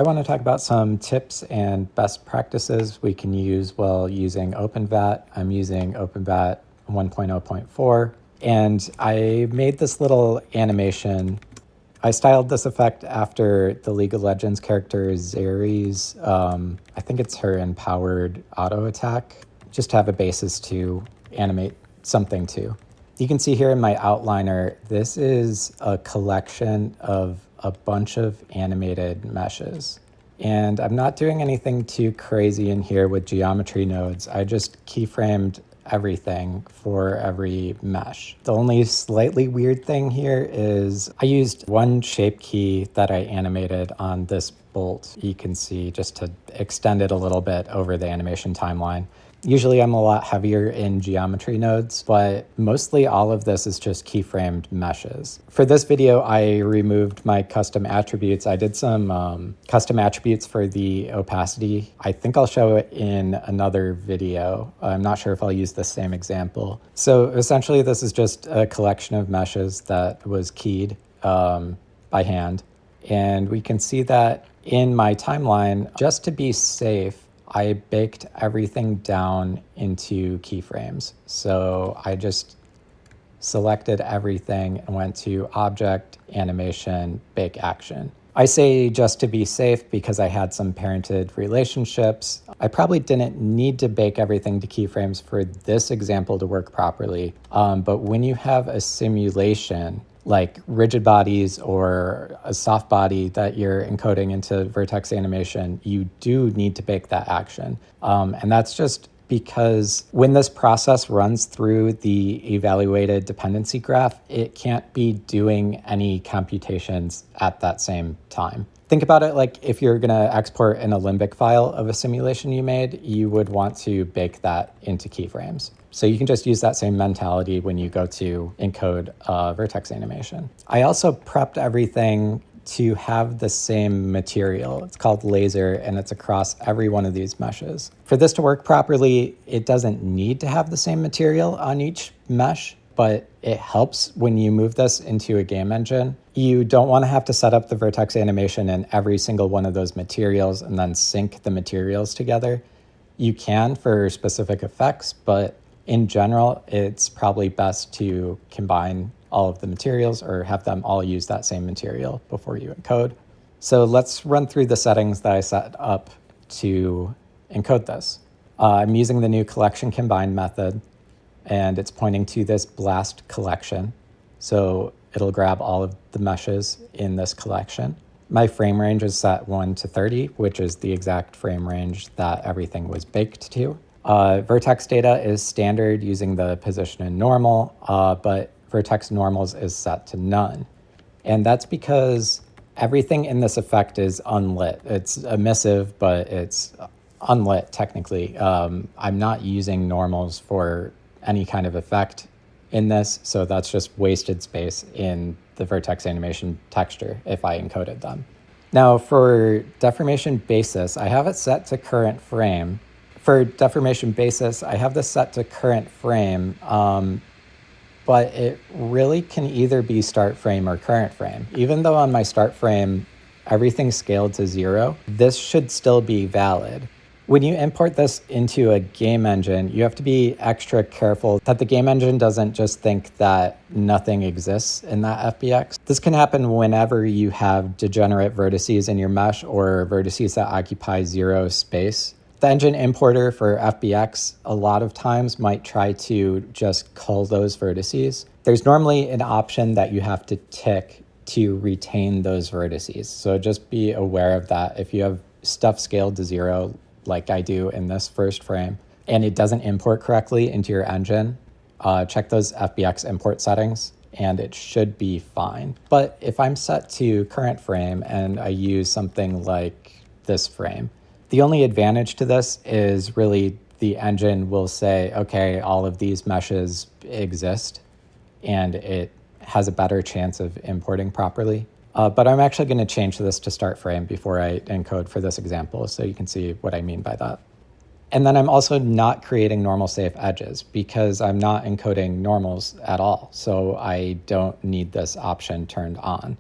I want to talk about some tips and best practices we can use while using OpenVAT. I'm using OpenVAT 1.0.4, and I made this little animation. I styled this effect after the League of Legends character Zeri's, I think it's her empowered auto attack, just to have a basis to animate something to. You can see here in my outliner, this is a collection of a bunch of animated meshes. And I'm not doing anything too crazy in here with geometry nodes. I just keyframed everything for every mesh. The only slightly weird thing here is I used one shape key that I animated on this bolt, you can see, just to extend it a little bit over the animation timeline. Usually I'm a lot heavier in geometry nodes, but mostly all of this is just keyframed meshes. For this video, I removed my custom attributes. I did some custom attributes for the opacity. I think I'll show it in another video. I'm not sure if I'll use the same example. So essentially, this is just a collection of meshes that was keyed by hand. And we can see that in my timeline, just to be safe, I baked everything down into keyframes. So I just selected everything and went to Object, Animation, Bake Action. I say just to be safe because I had some parented relationships. I probably didn't need to bake everything to keyframes for this example to work properly. But when you have a simulation, like rigid bodies or a soft body that you're encoding into vertex animation, you do need to bake that action. And that's just because when this process runs through the evaluated dependency graph, it can't be doing any computations at that same time. Think about it like if you're going to export an Alembic file of a simulation you made, you would want to bake that into keyframes. So you can just use that same mentality when you go to encode vertex animation. I also prepped everything to have the same material. It's called laser, and it's across every one of these meshes. For this to work properly, it doesn't need to have the same material on each mesh, but it helps when you move this into a game engine. You don't want to have to set up the vertex animation in every single one of those materials and then sync the materials together. You can for specific effects, but in general, it's probably best to combine all of the materials or have them all use that same material before you encode. So let's run through the settings that I set up to encode this. I'm using the new collection combine method, and it's pointing to this blast collection. So it'll grab all of the meshes in this collection. My frame range is set 1 to 30, which is the exact frame range that everything was baked to. Vertex data is standard using the position and normal, but vertex normals is set to none. And that's because everything in this effect is unlit. It's emissive, but it's unlit technically. I'm not using normals for any kind of effect in this, so that's just wasted space in the vertex animation texture if I encoded them. Now for deformation basis, I have it set to current frame. For deformation basis, I have this set to current frame, but it really can either be start frame or current frame. Even though on my start frame, everything's scaled to 0, this should still be valid. When you import this into a game engine, you have to be extra careful that the game engine doesn't just think that nothing exists in that FBX. This can happen whenever you have degenerate vertices in your mesh or vertices that occupy 0 space. The engine importer for FBX a lot of times might try to just cull those vertices. There's normally an option that you have to tick to retain those vertices. So just be aware of that. If you have stuff scaled to 0, like I do in this first frame, and it doesn't import correctly into your engine, check those FBX import settings and it should be fine. But if I'm set to current frame and I use something like this frame, the only advantage to this is really the engine will say, okay, all of these meshes exist, and it has a better chance of importing properly. But I'm actually going to change this to start frame before I encode for this example, so you can see what I mean by that. And then I'm also not creating normal safe edges because I'm not encoding normals at all, so I don't need this option turned on.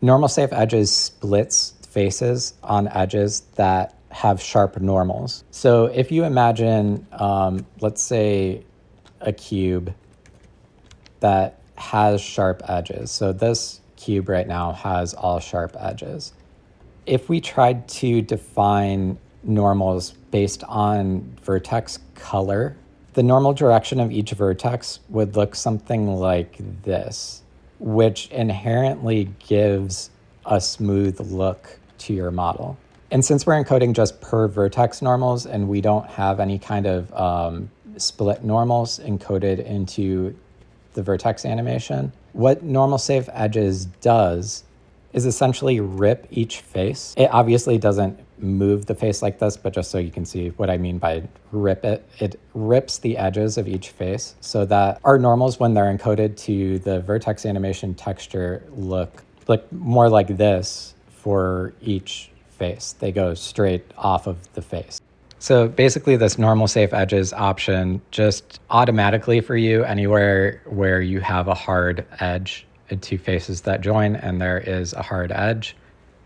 Normal safe edges splits faces on edges that have sharp normals. So if you imagine, let's say, a cube that has sharp edges. So this cube right now has all sharp edges. If we tried to define normals based on vertex color, the normal direction of each vertex would look something like this, which inherently gives a smooth look to your model. And since we're encoding just per vertex normals and we don't have any kind of split normals encoded into the vertex animation, what normal safe edges does is essentially rip each face. It obviously doesn't move the face like this, but just so you can see what I mean by rip it, it rips the edges of each face so that our normals, when they're encoded to the vertex animation texture, look more like this for each face. They go straight off of the face. So basically this normal safe edges option just automatically for you anywhere where you have a hard edge, two faces that join and there is a hard edge,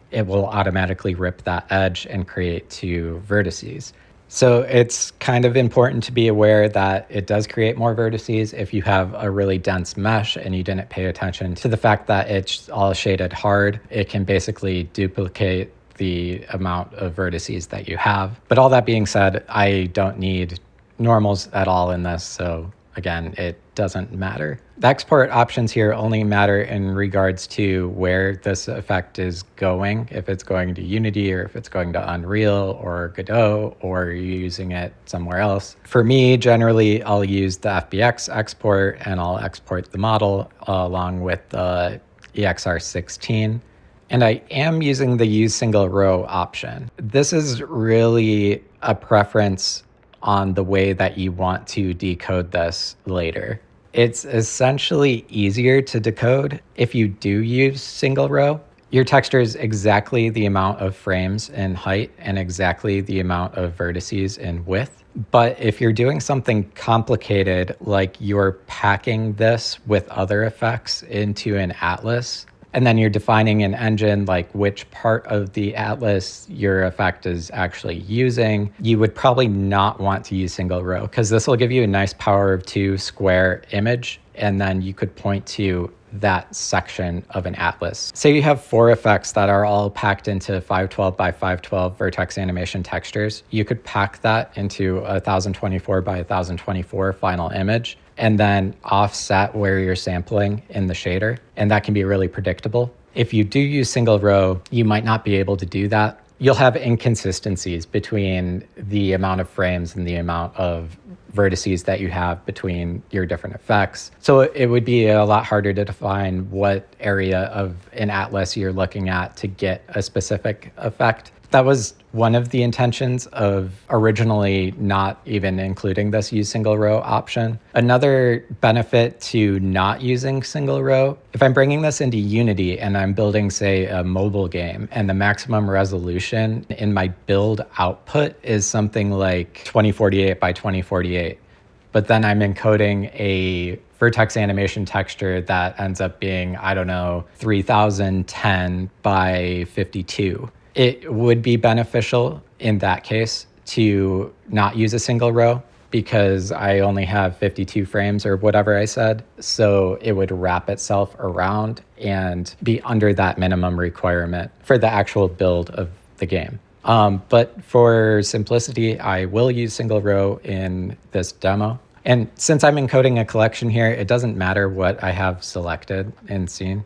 it will automatically rip that edge and create two vertices. So it's kind of important to be aware that it does create more vertices if you have a really dense mesh and you didn't pay attention to the fact that it's all shaded hard. It can basically duplicate the amount of vertices that you have. But all that being said, I don't need normals at all in this, so again, it doesn't matter. The export options here only matter in regards to where this effect is going, if it's going to Unity or if it's going to Unreal or Godot or you're using it somewhere else. For me, generally, I'll use the FBX export and I'll export the model along with the EXR16. And I am using the use single row option. This is really a preference on the way that you want to decode this later. It's essentially easier to decode if you do use single row. Your texture is exactly the amount of frames in height and exactly the amount of vertices in width. But if you're doing something complicated, like you're packing this with other effects into an atlas, and then you're defining an engine like which part of the atlas your effect is actually using, you would probably not want to use single row because this will give you a nice power of 2 square image, and then you could point to that section of an atlas. Say you have 4 effects that are all packed into 512 by 512 vertex animation textures. You could pack that into a 1024 by 1024 final image and then offset where you're sampling in the shader. And that can be really predictable. If you do use single row, you might not be able to do that. You'll have inconsistencies between the amount of frames and the amount of vertices that you have between your different effects. So it would be a lot harder to define what area of an atlas you're looking at to get a specific effect. That was one of the intentions of originally not even including this use single row option. Another benefit to not using single row, if I'm bringing this into Unity and I'm building, say, a mobile game, and the maximum resolution in my build output is something like 2048 by 2048, but then I'm encoding a vertex animation texture that ends up being, I don't know, 3010 by 52. It would be beneficial in that case to not use a single row because I only have 52 frames or whatever I said. So it would wrap itself around and be under that minimum requirement for the actual build of the game. But for simplicity, I will use single row in this demo. And since I'm encoding a collection here, it doesn't matter what I have selected in scene.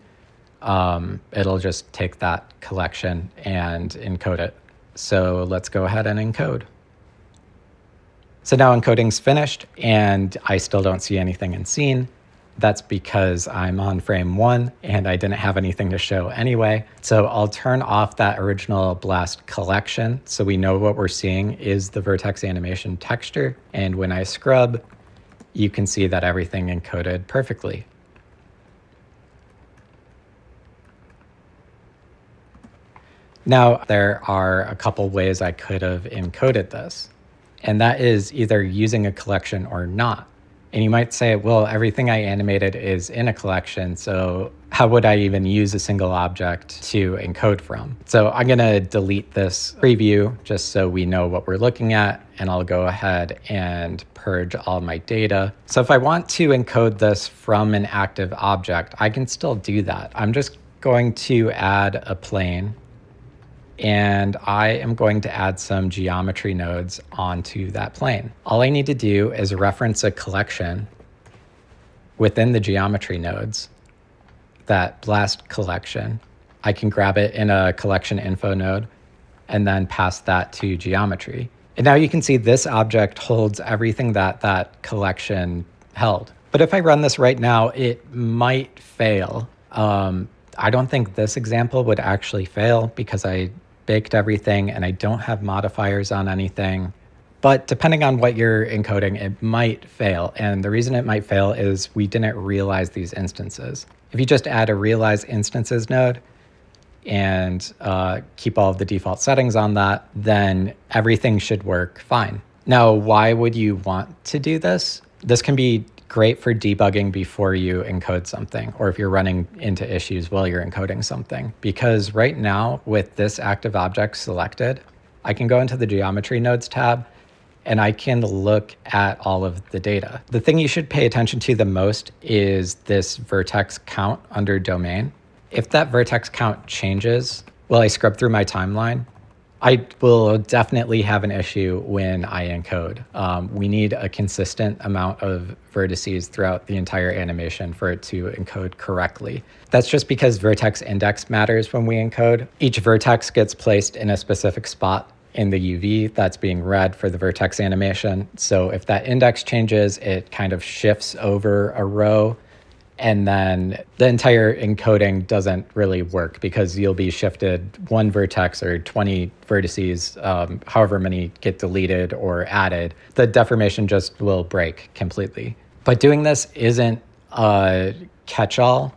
It'll just take that collection and encode it. So let's go ahead and encode. So now encoding's finished and I still don't see anything in scene. That's because I'm on frame 1 and I didn't have anything to show anyway. So I'll turn off that original blast collection so we know what we're seeing is the vertex animation texture. And when I scrub, you can see that everything encoded perfectly. Now, there are a couple ways I could have encoded this, and that is either using a collection or not. And you might say, well, everything I animated is in a collection, so how would I even use a single object to encode from? So I'm going to delete this preview just so we know what we're looking at, and I'll go ahead and purge all my data. So if I want to encode this from an active object, I can still do that. I'm just going to add a plane, and I am going to add some geometry nodes onto that plane. All I need to do is reference a collection within the geometry nodes, that blast collection. I can grab it in a collection info node and then pass that to geometry. And now you can see this object holds everything that that collection held. But if I run this right now, it might fail. I don't think this example would actually fail because I baked everything and I don't have modifiers on anything. But depending on what you're encoding, it might fail. And the reason it might fail is we didn't realize these instances. If you just add a realize instances node and keep all of the default settings on that, then everything should work fine. Now, why would you want to do this? This can be great for debugging before you encode something, or if you're running into issues while you're encoding something. Because right now, with this active object selected, I can go into the geometry nodes tab and I can look at all of the data. The thing you should pay attention to the most is this vertex count under domain. If that vertex count changes while I scrub through my timeline, I will definitely have an issue when I encode. We need a consistent amount of vertices throughout the entire animation for it to encode correctly. That's just because vertex index matters when we encode. Each vertex gets placed in a specific spot in the UV that's being read for the vertex animation. So if that index changes, it kind of shifts over a row, and then the entire encoding doesn't really work because you'll be shifted one vertex or 20 vertices, however many get deleted or added. The deformation just will break completely. But doing this isn't a catch-all.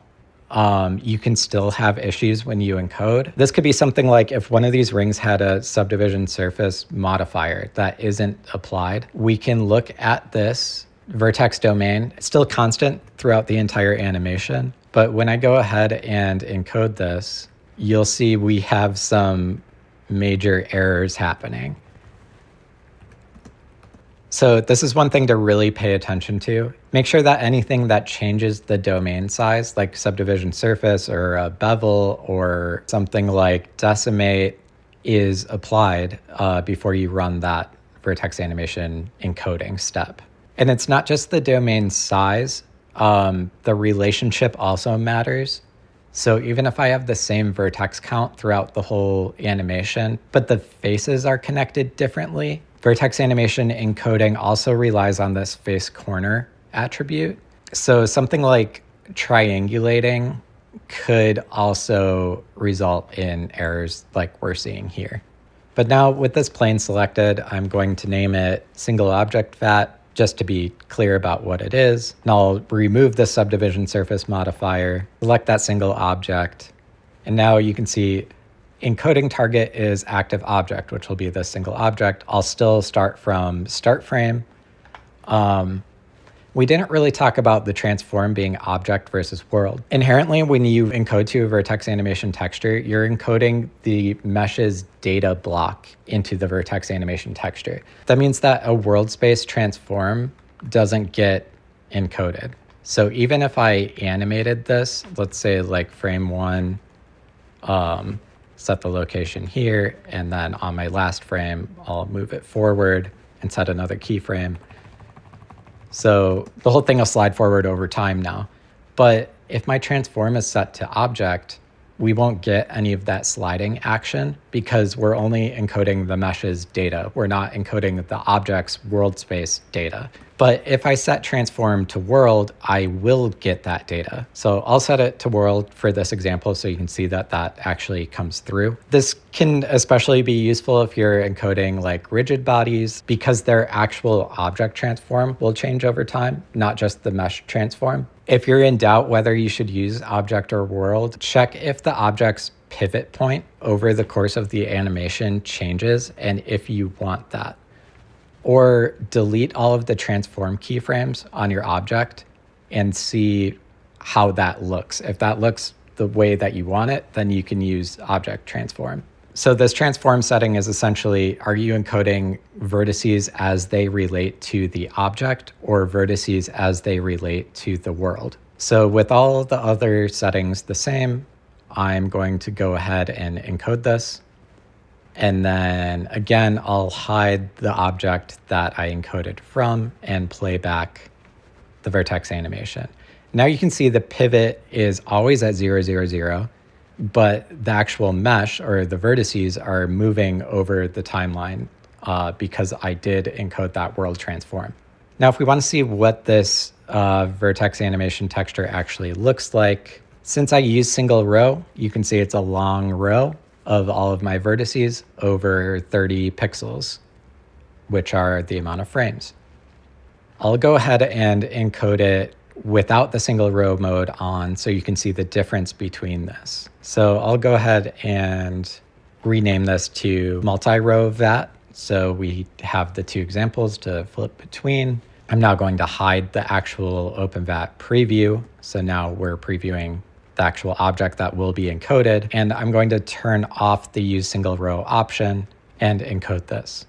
You can still have issues when you encode. This could be something like if one of these rings had a subdivision surface modifier that isn't applied, we can look at this vertex domain. It's still constant throughout the entire animation, but when I go ahead and encode this, you'll see we have some major errors happening. So this is one thing to really pay attention to. Make sure that anything that changes the domain size, like subdivision surface or a bevel or something like decimate, is applied before you run that vertex animation encoding step. And it's not just the domain size, the relationship also matters. So even if I have the same vertex count throughout the whole animation, but the faces are connected differently, vertex animation encoding also relies on this face corner attribute. So something like triangulating could also result in errors like we're seeing here. But now with this plane selected, I'm going to name it single object VAT, just to be clear about what it is. And I'll remove the subdivision surface modifier, select that single object. And now you can see encoding target is active object, which will be this single object. I'll still start from start frame. We didn't really talk about the transform being object versus world. Inherently, when you encode to a vertex animation texture, you're encoding the mesh's data block into the vertex animation texture. That means that a world space transform doesn't get encoded. So even if I animated this, let's say like frame one, set the location here, and then on my last frame, I'll move it forward and set another keyframe. So the whole thing will slide forward over time now. But if my transform is set to object, we won't get any of that sliding action because we're only encoding the mesh's data. We're not encoding the object's world space data. But if I set transform to world, I will get that data. So I'll set it to world for this example so you can see that that actually comes through. This can especially be useful if you're encoding like rigid bodies because their actual object transform will change over time, not just the mesh transform. If you're in doubt whether you should use object or world, check if the object's pivot point over the course of the animation changes and if you want that. or delete all of the transform keyframes on your object and see how that looks. If that looks the way that you want it, then you can use object transform. So this transform setting is essentially, are you encoding vertices as they relate to the object or vertices as they relate to the world? So with all the other settings the same, I'm going to go ahead and encode this. And then again, I'll hide the object that I encoded from and play back the vertex animation. Now you can see the pivot is always at 0, 0, 0, but the actual mesh or the vertices are moving over the timeline because I did encode that world transform. Now, if we want to see what this vertex animation texture actually looks like, since I use single row, you can see it's a long row of all of my vertices over 30 pixels, which are the amount of frames. I'll go ahead and encode it without the single row mode on so you can see the difference between this. So I'll go ahead and rename this to multi-row VAT. So we have the two examples to flip between. I'm now going to hide the actual OpenVAT preview. So now we're previewing the actual object that will be encoded. And I'm going to turn off the use single row option and encode this.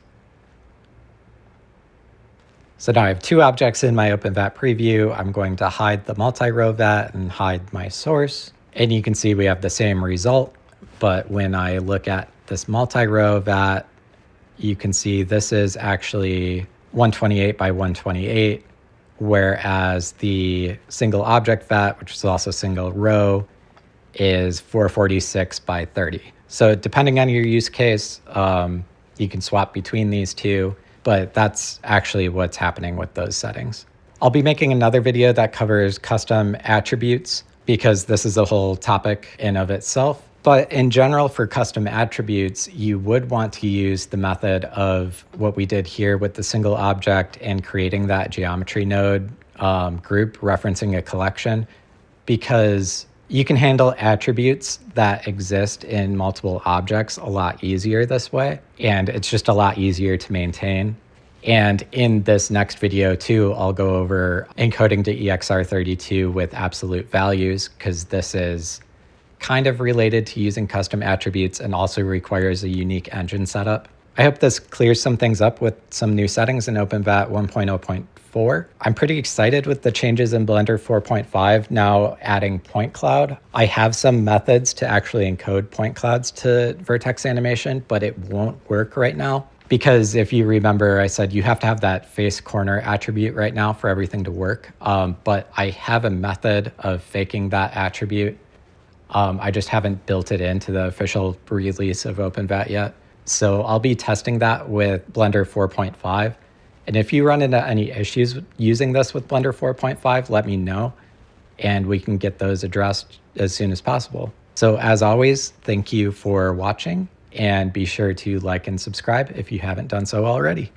So now I have two objects in my OpenVAT preview. I'm going to hide the multi-row VAT and hide my source. And you can see we have the same result. But when I look at this multi-row VAT, you can see this is actually 128 by 128, whereas the single object VAT, which is also single row, is 446 by 30. So depending on your use case, you can swap between these two. But that's actually what's happening with those settings. I'll be making another video that covers custom attributes because this is a whole topic in of itself. But in general, for custom attributes, you would want to use the method of what we did here with the single object and creating that geometry node group referencing a collection, because you can handle attributes that exist in multiple objects a lot easier this way, and it's just a lot easier to maintain. And in this next video too, I'll go over encoding to EXR32 with absolute values, because this is kind of related to using custom attributes and also requires a unique engine setup. I hope this clears some things up with some new settings in OpenVAT 1.0.4. I'm pretty excited with the changes in Blender 4.5, now adding point cloud. I have some methods to actually encode point clouds to vertex animation, but it won't work right now. Because if you remember, I said you have to have that face corner attribute right now for everything to work. But I have a method of faking that attribute. I just haven't built it into the official release of OpenVAT yet. So I'll be testing that with Blender 4.5. And if you run into any issues using this with Blender 4.5, let me know, and we can get those addressed as soon as possible. So as always, thank you for watching, and be sure to like and subscribe if you haven't done so already.